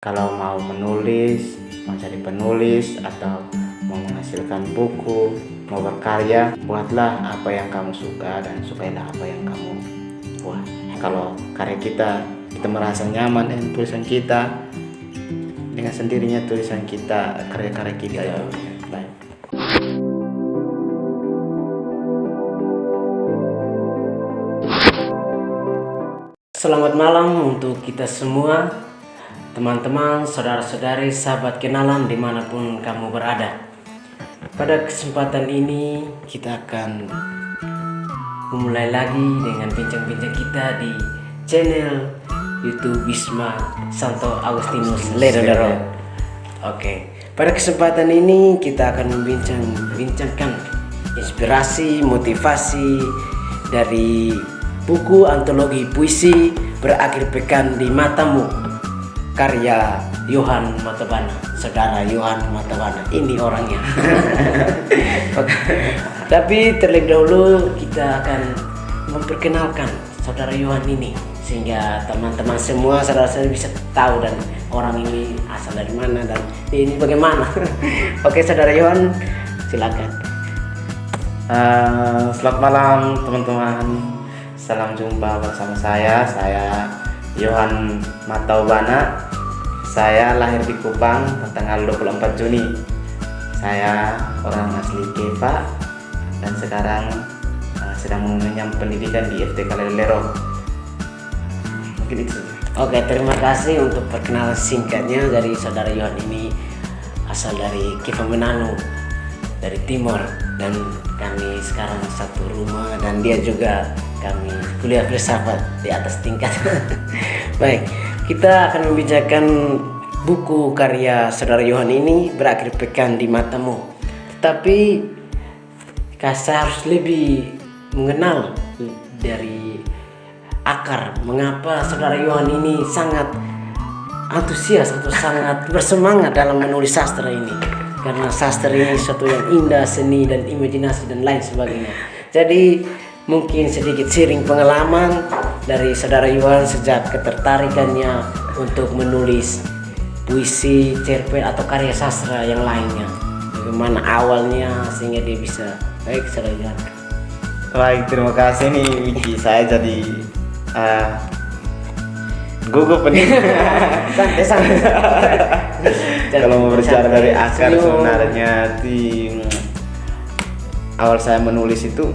Kalau mau menulis, mau jadi penulis, atau mau menghasilkan buku, mau berkarya, buatlah apa yang kamu suka dan sukailah apa yang kamu buat. Kalau karya kita merasa nyaman dengan tulisan kita, dengan sendirinya tulisan kita, karya-karya kita itu baik. Selamat malam untuk kita semua, teman-teman, saudara-saudari, sahabat kenalan dimanapun kamu berada. Pada kesempatan ini kita akan memulai lagi dengan bincang-bincang kita di channel YouTube Wisma Santo Agustinus Ledolero. Oke, pada kesempatan ini kita akan membincangkan inspirasi, motivasi dari buku antologi puisi Berakhir Pekan di Matamu, karya Yohan Matabana, saudara Yohan Matabana. Ini orangnya. Tapi terlebih dahulu kita akan memperkenalkan saudara Yohan ini, sehingga teman-teman semua saudara-saudara bisa tahu dan orang ini asal dari mana dan ini bagaimana. Oke, saudara Yohan, silakan. Selamat malam teman-teman. Salam jumpa bersama saya Yohan Matabana. Saya lahir di Kupang tanggal 24 Juni. Saya orang asli Kepa dan sekarang sedang mengenyam pendidikan di FTK Ledolero. Mungkin itu. Oke, terima kasih untuk perkenalan singkatnya dari saudara Yohan ini. Asal dari Kepa Menanu, dari timur, dan kami sekarang satu rumah dan dia juga kami kuliah filsafat di atas tingkat. Baik, kita akan membicarakan buku karya saudara Yohan ini, Berakhir Pekan di Matamu. Tetapi saya harus lebih mengenal dari akar mengapa saudara Yohan ini sangat antusias atau sangat bersemangat dalam menulis sastra ini. Karena sastra ini sesuatu yang indah, seni dan imajinasi dan lain sebagainya. Jadi mungkin sedikit sharing pengalaman dari saudara Yohan sejak ketertarikannya untuk menulis puisi, cerpen atau karya sastra yang lainnya. Bagaimana awalnya sehingga dia bisa. Baik, saudara Yohan. Baik, terima kasih nih Wiki. Saya jadi gugup nih. Santai. Kalau mau berbicara dari akar, sebenarnya di awal saya menulis itu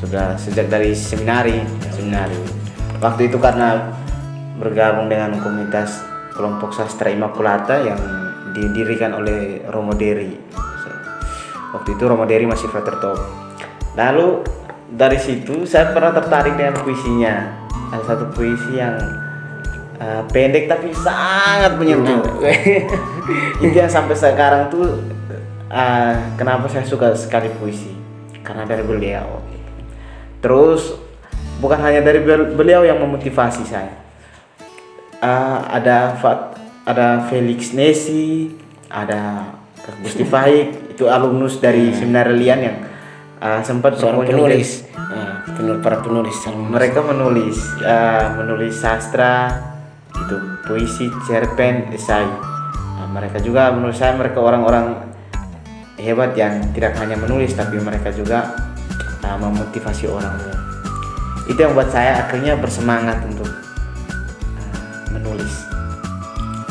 sudah sejak dari seminari. Waktu itu karena bergabung dengan komunitas kelompok sastra Immaculata yang didirikan oleh Romo Deri. Waktu itu Romo Deri masih frater top. Lalu dari situ saya pernah tertarik dengan puisinya. Ada satu puisi yang pendek tapi sangat menyentuh. Itu yang sampai sekarang tuh kenapa saya suka sekali puisi, karena dari beliau. Terus bukan hanya dari beliau yang memotivasi saya. Ada Felix Nesi, ada Gusti Faik, itu alumnus dari Seminar Lian yang sempat Seorang penulis, para penulis. Mereka menulis sastra, itu puisi, cerpen, esai. Mereka juga menurut saya mereka orang-orang hebat yang tidak hanya menulis tapi mereka juga memotivasi orang. Itu yang buat saya akhirnya bersemangat untuk menulis.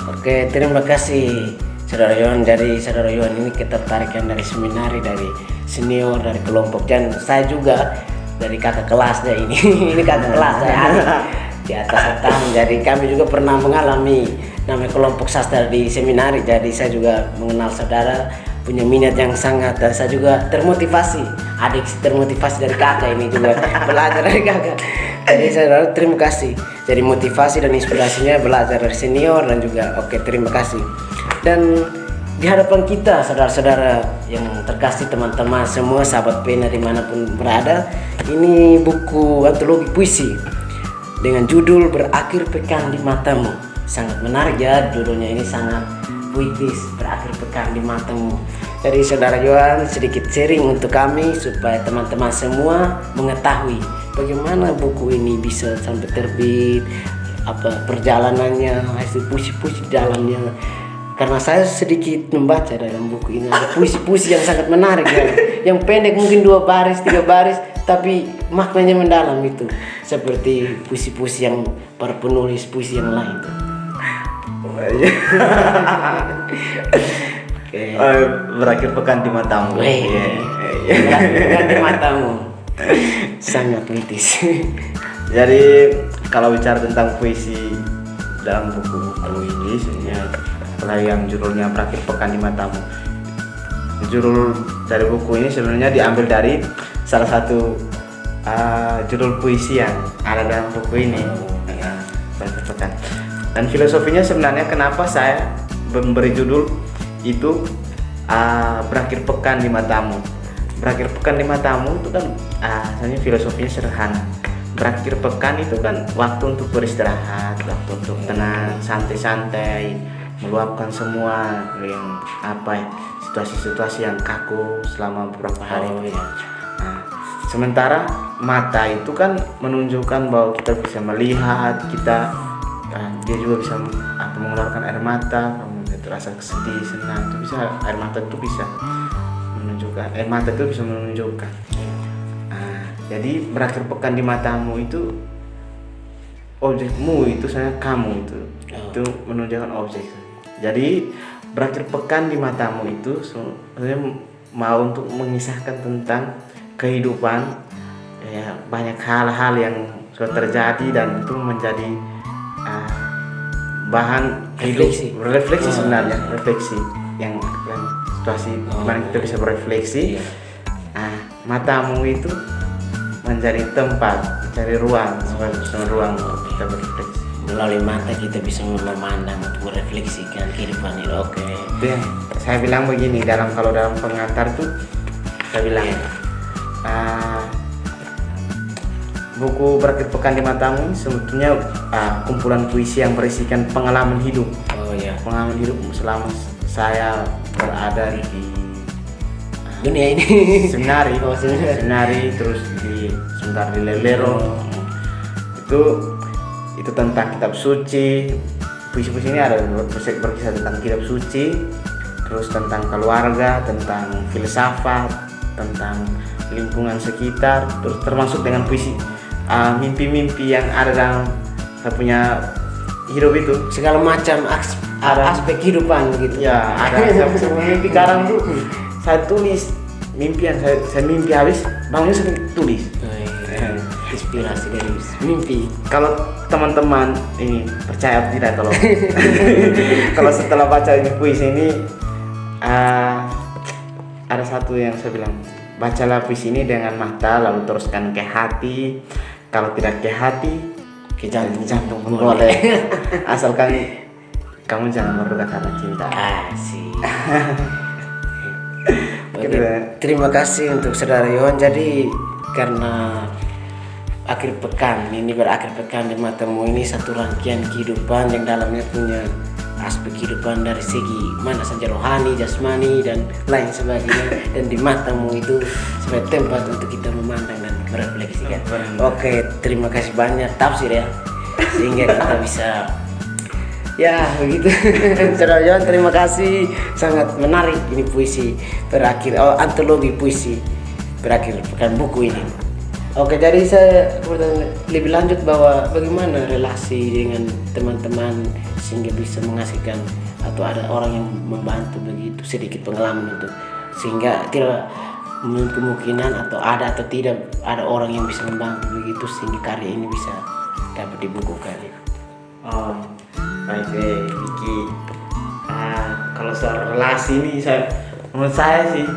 Oke, terima kasih saudara Yohan. Dari saudara Yohan ini ketertarikan dari seminari, dari senior, dari kelompok, dan saya juga dari kakak kelasnya ini. Ini kakak kelas saya di atas tahun. Jadi kami juga pernah mengalami namanya kelompok sastra di seminari. Jadi saya juga mengenal saudara punya minat yang sangat, dan saya juga termotivasi. Adik termotivasi dari kakak ini juga belajar dari kakak. Jadi saudara terima kasih. Jadi motivasi dan inspirasinya belajar dari senior dan juga oke, terima kasih. Dan di hadapan kita saudara-saudara yang terkasih, teman-teman semua, sahabat pena dimanapun berada, ini buku antologi puisi dengan judul Berakhir Pekan di Matamu. Sangat menarik ya, judulnya ini sangat puitis, Berakhir Pekan di Matamu. Jadi saudara Yohan sedikit sharing untuk kami supaya teman-teman semua mengetahui bagaimana buku ini bisa sampai terbit, perjalanannya, hasil puisi-puisi di dalamnya. Karena saya sedikit membaca dalam buku ini ada puisi-puisi yang sangat menarik ya. Yang pendek mungkin 2 baris, 3 baris, tapi maknanya mendalam itu. Seperti puisi-puisi yang para penulis puisi yang lain tuh. Berakhir pekan di matamu. Berakhir pekan di matamu. Sangat mitis. Jadi kalau bicara tentang puisi dalam buku ini sebenarnya apalagi yang judulnya Berakhir Pekan di Matamu. Judul dari buku ini sebenarnya diambil dari salah satu judul puisi yang ada dalam buku ini, Berakhir Pekan. Dan filosofinya sebenarnya kenapa saya memberi judul itu Berakhir Pekan di Matamu. Berakhir pekan di matamu itu kan sebenarnya filosofinya sederhana. Berakhir pekan itu kan waktu untuk beristirahat, waktu untuk tenang, santai-santai, meluapkan semua yang situasi-situasi yang kaku selama beberapa hari. Sementara mata itu kan menunjukkan bahwa kita bisa melihat, dia juga bisa mengeluarkan air mata, kamu terasa sedih, senang, itu bisa air mata itu bisa menunjukkan. Jadi berakhir pekan di matamu itu objekmu itu saya kamu itu menunjukkan objek. Jadi berakhir pekan di matamu itu sebenarnya mau untuk mengisahkan tentang kehidupan, ya, banyak hal-hal yang sudah terjadi dan itu menjadi bahan refleksi sebenarnya, refleksi yang situasi mana kita bisa berefleksi. Matamu itu menjadi tempat, mencari ruang, sebagai ruang untuk kita berefleksi. Melalui mata kita bisa memandang untuk merefleksikan kehidupan ini. Oke. Itu yang saya bilang begini kalau dalam pengantar tuh saya bilang buku Berakhir Pekan di Matamu ini sebetulnya kumpulan puisi yang berisikan pengalaman hidup. Pengalaman hidup selama saya berada di dunia ini. Seminari, terus sebentar di Lelero. Itu tentang kitab suci. Puisi-puisi ini ada berkisah tentang kitab suci, terus tentang keluarga, tentang filsafat, tentang lingkungan sekitar, terus termasuk dengan puisi mimpi-mimpi yang ada dalam saya punya hidup itu, segala macam aspek kehidupan gitu. Ya, ada semua mimpi karang tuh. Saya tulis mimpi yang saya mimpi habis, bangun saya tulis. Inspirasi dari mimpi. Kalau teman-teman ini percaya atau tidak kalau setelah baca ini puisi ini ada satu yang saya bilang, bacalah puisi ini dengan mata lalu teruskan ke hati. Kalau tidak ke hati, ke jantung pun boleh. Asalkan kamu jangan berduka karena cinta. Asik. Terima kasih untuk saudara Yohan. Jadi karena akhir pekan ini berakhir pekan di matamu ini satu rangkaian kehidupan yang dalamnya punya aspek kehidupan dari segi mana saja rohani, jasmani dan lain sebagainya, dan di matamu itu sebagai tempat untuk kita memandang dan merefleksikan. Oke, terima kasih banyak tafsir ya, sehingga kita bisa ya begitu. Saudara Yohan, terima kasih, sangat menarik ini puisi berakhir antologi puisi berakhir pekan buku ini. Oke, jadi saya bertanya lebih lanjut bahwa bagaimana relasi dengan teman-teman sehingga bisa menghasilkan atau ada orang yang membantu begitu, sedikit pengalaman itu sehingga tidak menutup kemungkinan atau ada atau tidak ada orang yang bisa membantu begitu sehingga karya ini bisa dapat dibukukan. Baik Vicky. Kalau soal relasi ini menurut saya sih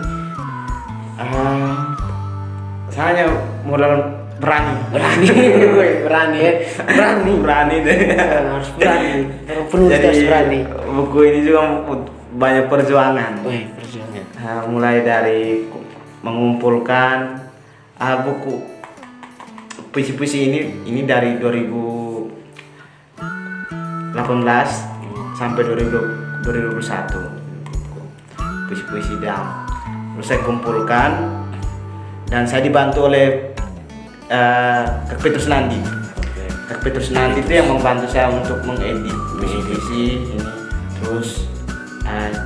saya modal berani deh. Harus berani. Penulis harus berani. Buku ini juga banyak perjuangan. Mulai dari mengumpulkan buku puisi-puisi ini dari 2018 sampai 2021 puisi-puisi terus saya kumpulkan dan saya dibantu oleh Kak Petrus Nandi. Kak Petrus nanti itu yang membantu saya untuk mengedit visi ini. Terus ada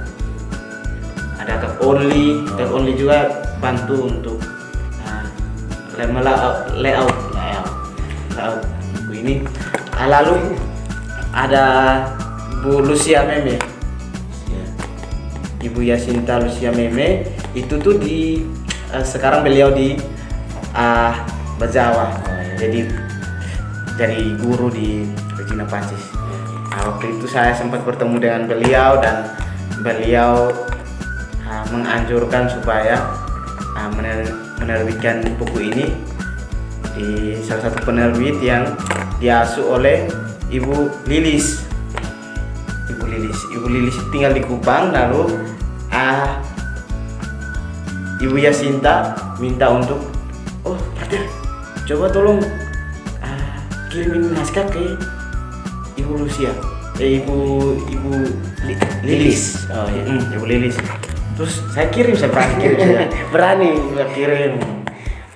Kak Only juga bantu untuk layout buku ini. Lalu ada Bu Lucia Meme, Ibu Yasinta Lucia Meme, itu tuh sekarang beliau di Bajawa, jadi guru di Regina Pacis. Waktu itu saya sempat bertemu dengan beliau dan beliau menganjurkan supaya menerbitkan buku ini di salah satu penerbit yang diasuh oleh Ibu Lilis. Ibu Lilis tinggal di Kupang. Lalu Ibu Yasinta minta untuk, oh Pater, coba tolong kirimin naskah ke Ibu Lucia, Ibu Lilis. Oh iya. Ibu Lilis. Terus saya berani kirim saya. Berani. Saya kirim.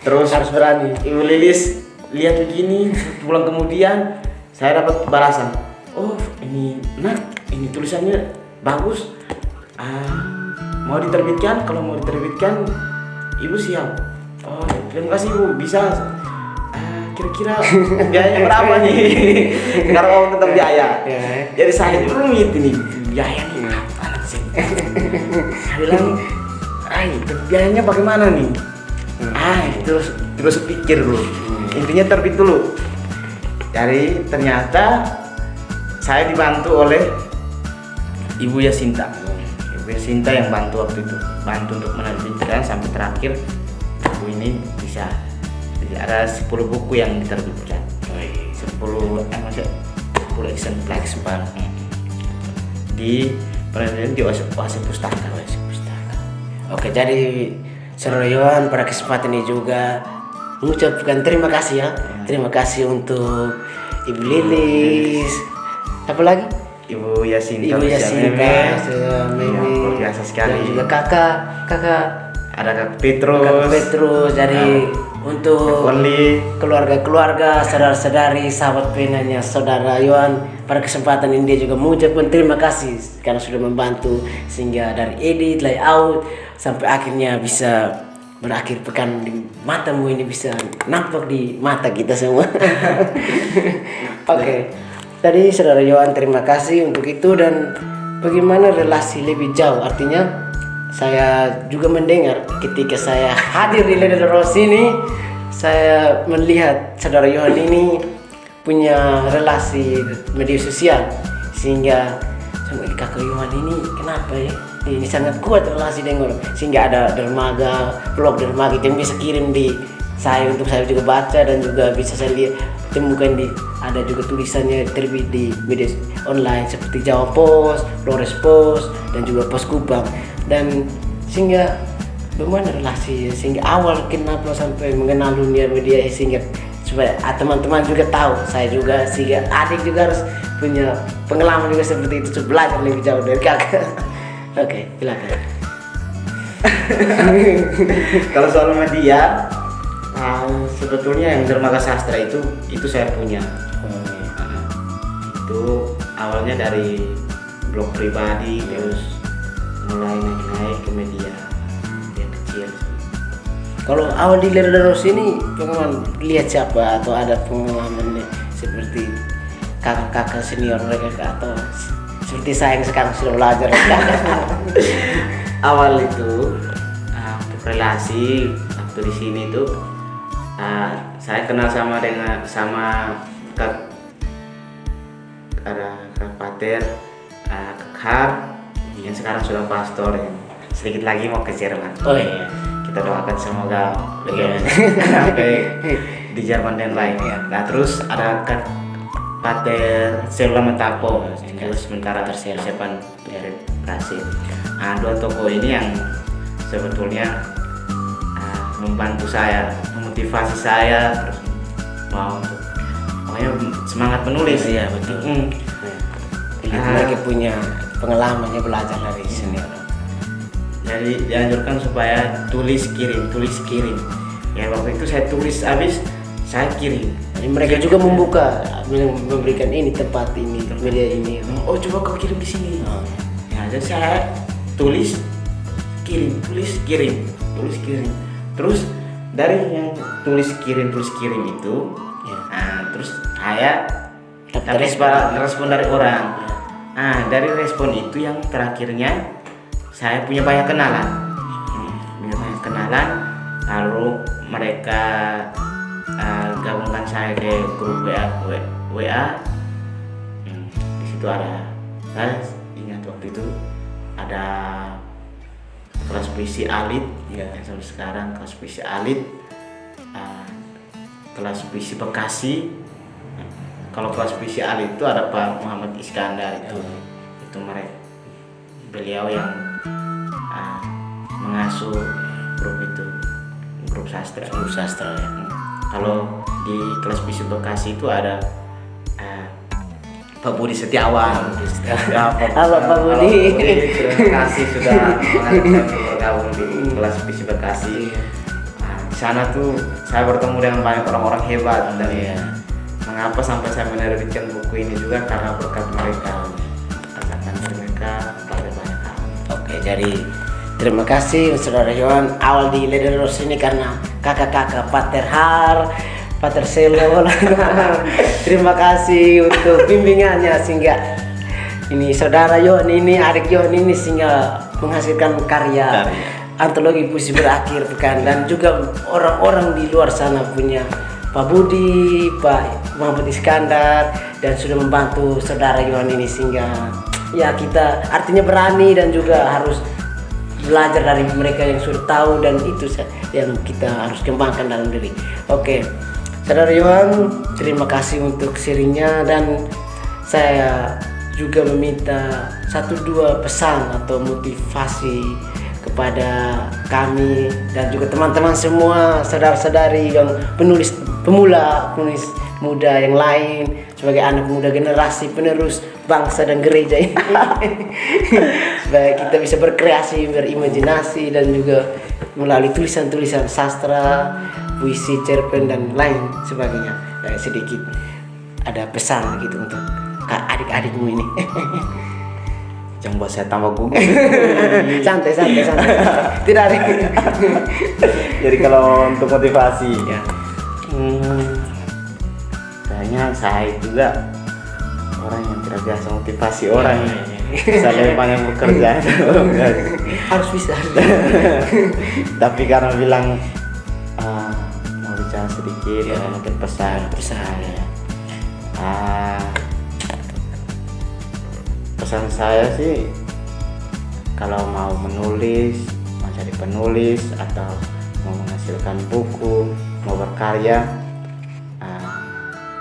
Terus Harus berani. Ibu Lilis lihat begini, bulan kemudian saya dapat balasan. Oh ini tulisannya bagus. Mau diterbitkan? Kalau mau diterbitkan, Ibu siap. Oh terima kasih Ibu, bisa. Kira-kira biayanya berapa nih? Karena mau tetap biaya. Jadi saya dulu ini biaya nih apa sih? Saya bilang, biayanya bagaimana nih? Terus pikir dulu. Intinya terbit dulu. Jadi ternyata saya dibantu oleh Ibu Yasinta. Ibu Yasinta yang bantu waktu itu, bantu untuk menerbitkan sampai terakhir buku ini bisa. Jadi ada 10 buku yang diterbitkan. 10 eksemplar di penerbit di Oase Pustaka. Oke, jadi Saudara Yohan pada kesempatan ini juga mengucapkan terima kasih ya. Terima kasih untuk Ibu Lilis. Apa lagi? Ibu Yasinta. Meme. Luar biasa sekali. Dan juga kakak. Ada Kak Petrus. Jadi untuk Only, keluarga-keluarga, saudara-saudari, sahabat penanya Saudara Yohan, pada kesempatan ini dia juga mengucapkan terima kasih karena sudah membantu sehingga dari edit, layout sampai akhirnya bisa berakhir pekan di matamu ini bisa nampak di mata kita semua. Oke. Tadi Saudara Yohan terima kasih untuk itu. Dan bagaimana relasi lebih jauh, artinya saya juga mendengar ketika saya hadir di Leder Rose ini, saya melihat Saudara Yohan ini punya relasi media sosial sehingga sama kakak Yohan ini kenapa ya? Ini sangat kuat relasi dengan sehingga ada blog dermaga yang bisa kirim di saya untuk saya juga baca dan juga bisa saya lihat temukan ada juga tulisannya terbit di media online seperti Jawa Post, Flores Post dan juga Pos Kupang. Dan sehingga bagaimana relasi sehingga awal kenapa sampai mengenal dunia media sehingga supaya teman-teman juga tahu, saya juga sehingga adik juga harus punya pengalaman juga seperti itu, belajar lebih jauh dari kakak. Oke, silakan. Kalau soal media, sebetulnya yang dermaga sastra itu saya punya. Itu awalnya dari blog pribadi, terus mulai naik ke media yang kecil. Kalau awal di Leder Rose ini pengalaman lihat siapa atau ada pengalaman seperti kakak-kakak senior mereka atau seperti saya yang sekarang sudah belajar. Awal itu untuk relasi waktu di sini itu saya kenal sama Kak Pater, Kak Har yang sekarang sudah pastor yang sedikit lagi mau ke Jerman. Oh iya. Kita doakan semoga sampai di Jerman dan lain ya. Nah terus ada Kak Pater Selula Metapo, terus sementara persiapan berhasil. Dua tokoh ini yang sebetulnya membantu saya, memotivasi saya terus mau pokoknya semangat menulis. Iya betul. Mereka punya pengalamannya belajar dari senior. Jadi dianjurkan supaya tulis kirim. Ya waktu itu saya tulis habis saya kirim. Jadi mereka juga membuka, memberikan ini tempat ini, media ini. Oh coba kau kirim di sini. Oh. Ya, jadi saya tulis kirim, terus dari yang tulis kirim itu, Ya. nah, terus saya Dapat respon dari orang. Nah, dari respon itu yang terakhirnya saya punya banyak kenalan, lalu mereka gabungkan saya ke grup WA. Di situ ada, saya ingat waktu itu ada kelas puisi Alit, Ya. yang sampai sekarang kelas puisi Alit, kelas puisi Bekasi. Kalau kelas puisi Alit itu ada Pak Muhammad Iskandar itu mereka, beliau yang mengasuh grup sastra. Ya. Kalau di kelas puisi Bekasi itu ada Pak Budi Setiawan. Ya, Halo Pak Budi. Terima kasih sudah mengajak saya untuk bergabung di kelas puisi Bekasi. Di sana tuh saya bertemu dengan banyak orang-orang hebat dan mengapa sampai saya menerbitkan buku ini juga karena berkat mereka. Katakan mereka pada banyak hal. Oke, jadi terima kasih Saudara Yohan awal di Lederos ini karena kakak-kakak Pater Har, Pater Selo. Terima kasih untuk bimbingannya sehingga ini Saudara Yohan ini, adik Yohan ini sehingga menghasilkan karya antologi puisi berakhir bukan, dan juga orang-orang di luar sana punya Pak Budi, Pak Muhammad Iskandar, dan sudah membantu Saudara Yohan ini sehingga ya kita artinya berani dan juga harus belajar dari mereka yang sudah tahu, dan itu yang kita harus kembangkan dalam diri. Oke, Saudara Yohan, terima kasih untuk sharingnya, dan saya juga meminta 1-2 pesan atau motivasi kepada kami dan juga teman-teman semua, saudara-saudari yang penulis muda yang lain, sebagai anak muda generasi penerus bangsa dan gereja ini. Supaya kita bisa berkreasi, berimajinasi, dan juga melalui tulisan-tulisan sastra, puisi, cerpen, dan lain sebagainya. Sedikit ada pesan gitu untuk adik-adikmu ini. Jangan buat saya tambah gugup. santai. Tidak ada. Jadi kalau untuk motivasi, Ya. kayaknya saya juga orang yang tidak biasa motivasi orang. Saya lebih banyak bekerja. Harus bisa. Tapi karena bilang mau bicara sedikit, mungkin pesan. Pesan saya sih, kalau mau menulis, mau cari penulis, atau mau menghasilkan buku, mau berkarya,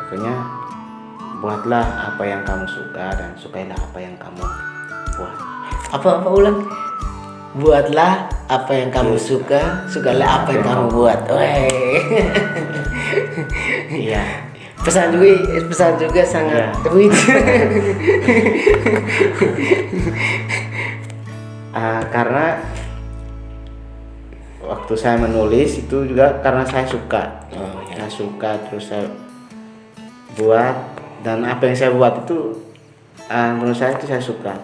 pokoknya buatlah apa yang kamu suka dan sukailah apa yang kamu buat. Apa ulang? Buatlah apa yang kamu suka, sukailah apa yang kamu buat. Iya. Pesan juga sangat tweet. Karena waktu saya menulis itu juga karena saya suka. Saya suka, terus saya buat, dan apa yang saya buat itu menurut saya itu saya suka.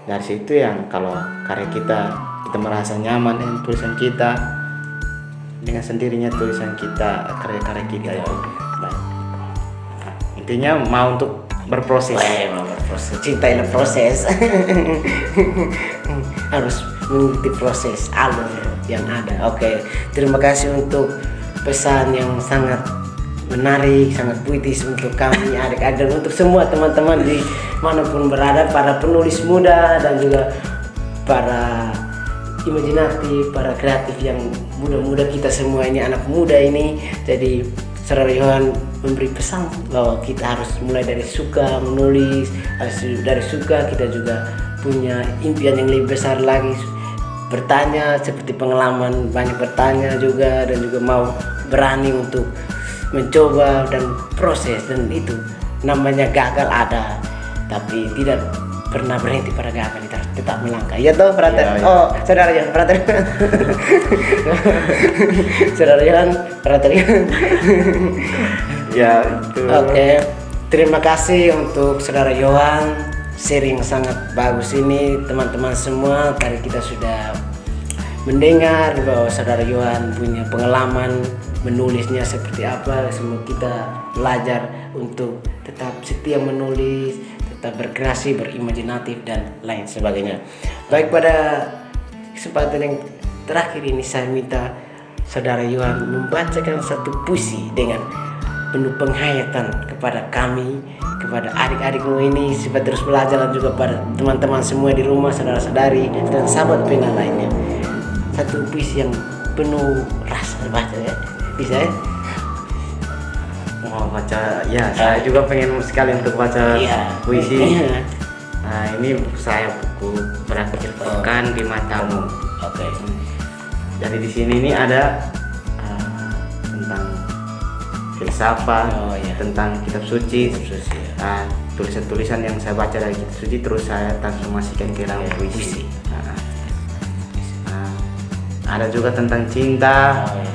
Dari situ yang kalau karya kita merasa nyaman dengan tulisan kita, dengan sendirinya tulisan kita, karya-karya kita itu baik. Intinya mau untuk berproses. Cintailah proses. Harus mengikuti proses alur yang ada. Oke, terima kasih untuk pesan yang sangat menarik, sangat puitis untuk kami adik-adik, dan untuk semua teman-teman di manapun berada, para penulis muda dan juga para imajinatif, para kreatif yang muda-muda kita semua ini, anak muda ini. Jadi Saudara Yohan memberi pesan bahwa kita harus mulai dari suka menulis, dari suka kita juga punya impian yang lebih besar lagi, bertanya seperti pengalaman, banyak bertanya juga, dan juga mau berani untuk mencoba dan proses, dan itu namanya gagal ada, tapi tidak pernah berhenti pada gagal, kita tetap melangkah. Iya toh, Frater? Iya, iya. Oh, saudara Yohan, Frater. Saudara Yohan, Frater. Ya itu. Oke, terima kasih untuk saudara Yohan, sharing sangat bagus ini teman-teman semua. Tadi kita sudah mendengar bahwa saudara Yohan punya pengalaman menulisnya seperti apa. Semua kita belajar untuk tetap setia menulis, tetap berkreasi, berimajinatif dan lain sebagainya. Baik, pada kesempatan yang terakhir ini saya minta saudara Yohan membacakan satu puisi dengan penuh penghayatan kepada kami, kepada adik-adikmu ini supaya terus belajar, dan juga pada teman-teman semua di rumah, saudara-saudari dan sahabat pena lainnya. Satu puisi yang penuh rasa baca ya, bisa ya? Mau baca, ya saya juga pengen sekali untuk baca Iya. puisi. Iya. Nah ini saya buku Berakhir Pekan di Matamu. Oke. Jadi di sini ini ada tentang filsafat, Oh, iya. tentang kitab suci, Suci, ya. Nah, tulisan-tulisan yang saya baca dari kitab suci terus saya transformasikan ke dalam Iya, puisi. puisi. Nah, ada juga tentang cinta, Oh, ya.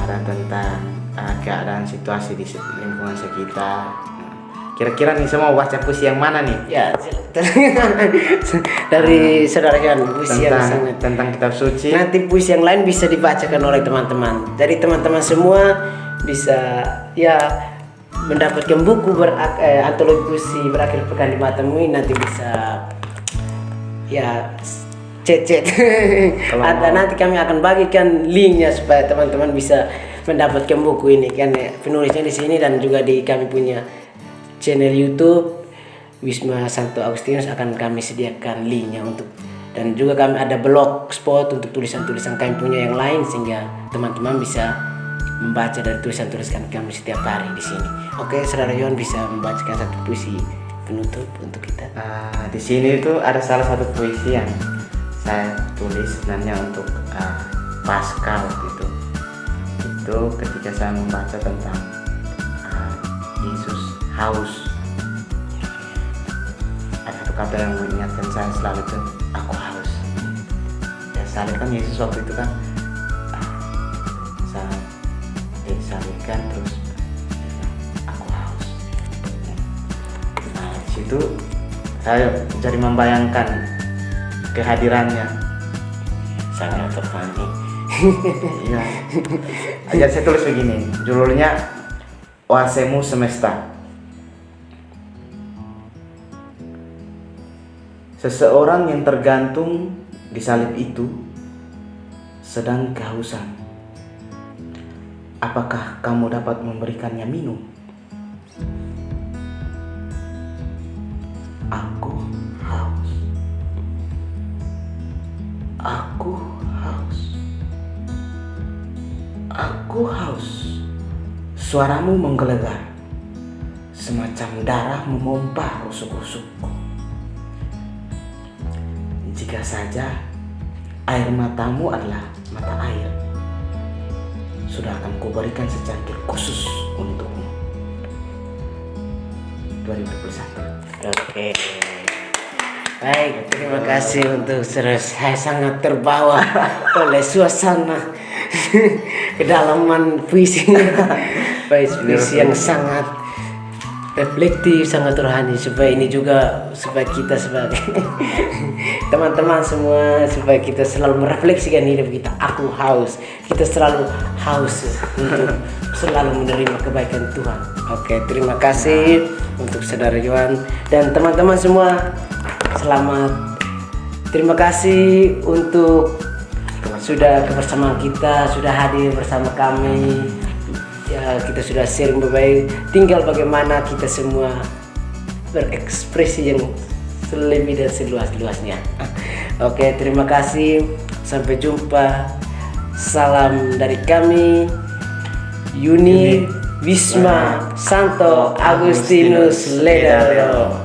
ada tentang keadaan situasi di lingkungan sekitar. Kira-kira nih saya mau baca puisi yang mana nih? Ya, dari saudara Yohan, puisi yang sangat Tentang kitab suci. nanti puisi yang lain bisa dibacakan oleh teman-teman. Jadi teman-teman semua bisa ya mendapatkan buku antologi puisi Berakhir Pekan di Matamu ini, nanti bisa ya chat. Atau nanti kami akan bagikan linknya supaya teman-teman bisa mendapatkan buku ini, kan ya, penulisnya di sini dan juga di kami punya channel YouTube Wisma Santo Agustinus akan kami sediakan linknya untuk, dan juga kami ada blogspot untuk tulisan-tulisan kami punya yang lain sehingga teman-teman bisa membaca dari tulisan-tulisan kami setiap hari di sini. Oke, saudara Yohan bisa membacakan satu puisi penutup untuk kita. Di sini itu ada salah satu puisi yang saya tulis sebenarnya untuk Paskah waktu itu. Itu ketika saya membaca tentang Yesus haus. Ada satu kata yang mengingatkan saya selalu itu, aku haus. Ya saya lihat kan Yesus waktu itu kan saat disalibkan terus aku haus. Nah di situ saya jadi membayangkan kehadirannya. Sangat terfani. Iya. Jadi saya tulis begini, judulnya Oasemu Semesta. Seseorang yang tergantung di salib itu sedang kehausan. Apakah kamu dapat memberikannya minum? Aku haus. Aku haus. Aku haus. Suaramu menggelegar, semacam darah memompah rusuk-rusukku. Jika saja air matamu adalah mata air, sudah akan kuberikan secangkir khusus untukmu. 2021. Oke. Baik, terima kasih untuk saya sangat terbawa oleh suasana kedalaman puisinya. Puisi yang sangat reflektif, sangat rohani, supaya ini juga supaya kita sebagai teman-teman semua, supaya kita selalu merefleksikan hidup kita. Aku haus, kita selalu haus untuk selalu menerima kebaikan Tuhan. Oke, terima kasih untuk saudara Yohan dan teman-teman semua. Selamat. Terima kasih untuk sudah kebersamaan kita, sudah hadir bersama kami. Ya, kita sudah sharing baik. Tinggal bagaimana kita semua berekspresi yang selebih dan seluas-luasnya. Oke, terima kasih. Sampai jumpa. Salam dari kami, Uni Wisma Santo Agustinus Ledaro.